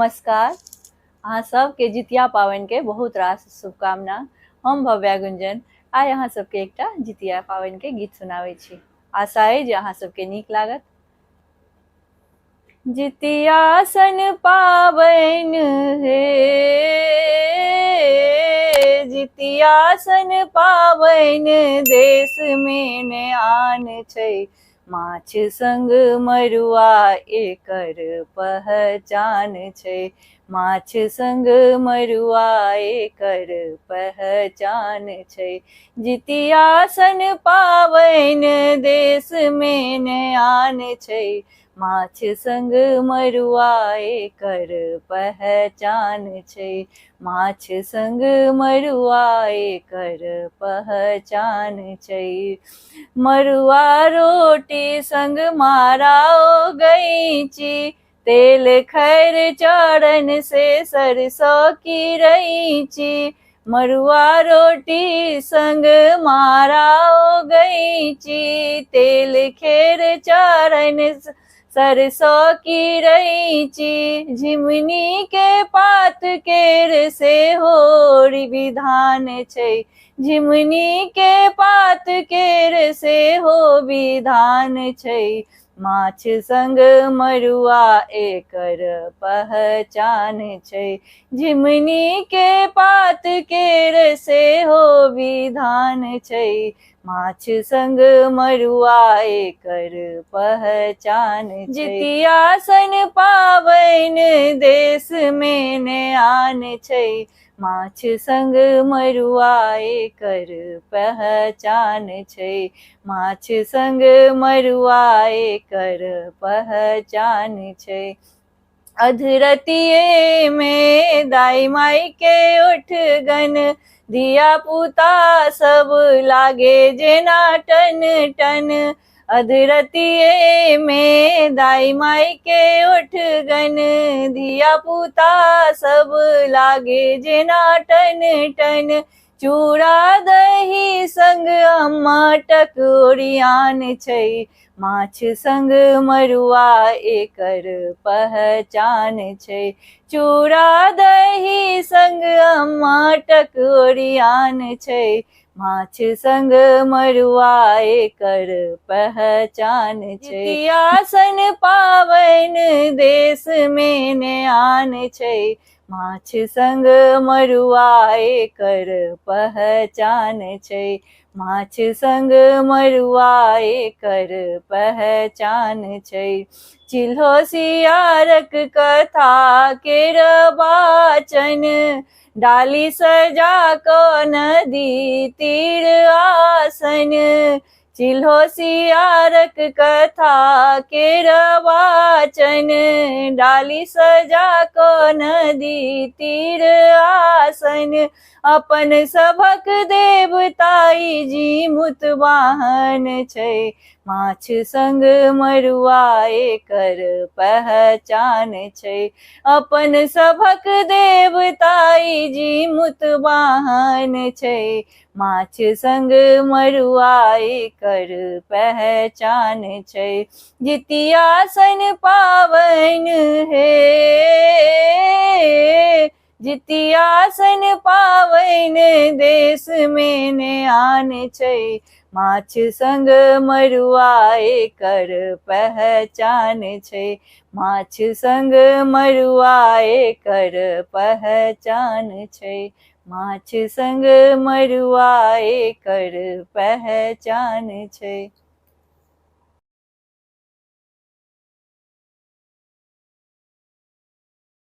नमस्कार। अहाँ सबके जितिया पावनि के बहुत रास शुभकामना। हम भव्या गुंजन आइ अहाँ सबके एकटा जितिया पावनि के गीत सुनाबै छी। आशा अइ जे अहाँ सबके नीक लागत। जितिया सन पावनि हे, जितिया सन पावनि देश में ने आन छै। माछ संग मरुआ एकर पहचान छै। माछ संग मरुआ एकर पहचान छै। जितिया सन पावनि देश में ने आन छै। माछ संग मरुआ एकर पहचान छै। माछ संग मरुआ एकर पहचान छै। मरुआ रोटी संग माराओ गईची, तेल खैर चरण से सरसों की रईची। मरुआ रोटी संग माराओ गईची, तेल खैर चरण सरसों की रईची। झिमनी के पात केर से होरी विधान छै। झिमनी के पात केर से हो विधान छै। माछ संग मरुआ एकर पहचान छै। झिमनी के पात केर से हो विधान छै। माछ संग मरुआ एकर पहचान छै। जितिया सन पावनि देश में ने आन छै। माछ संग मरुआ एकर पहचान छै। माछ संग मरुआ एकर पहचान छै। अधरतिये में दाई माई के उठगन, धिया पुता सब लागे जेना टन टन। अधरतिये में दाई माई के उठगन, धिया पुता सब लागे जेना टन टन। चूड़ा दही संग अम्मटक ओरियान छै। माछ संग मरुआ एकर पहचान छै। चूड़ा दही संग अम्मटक ओरियान छै। माछ संग मरुआ एकर पहचान छै। जितिया सन पावनि देश में ने आन छै। माछ संग मरुआ एकर पहचान छै। माछ संग मरुआ एकर पहचान छै। चिल्हो सियारक कथा केर वाचन, डाली सजा क नदी तीर आसन। चिल्हो सियारक कथा केर वाचन, डाली सजा क नदी तीर आसन। अपन सभक देवताई जी मुतवाहन छै। माछ संग मरुआ एकर पहचान छै। अपन सभक देवताई जी मुतवाहन छै। माछ संग मरुआ एकर पहचान छै। जितिया सन पावनि हे, जितिया सन पावनि देश में ने आन छै। माछ संग मरुआ एकर पहचान छै। माछ संग मरुआ एकर पहचान छै। माछ संग मरुआ एकर पहचान छै।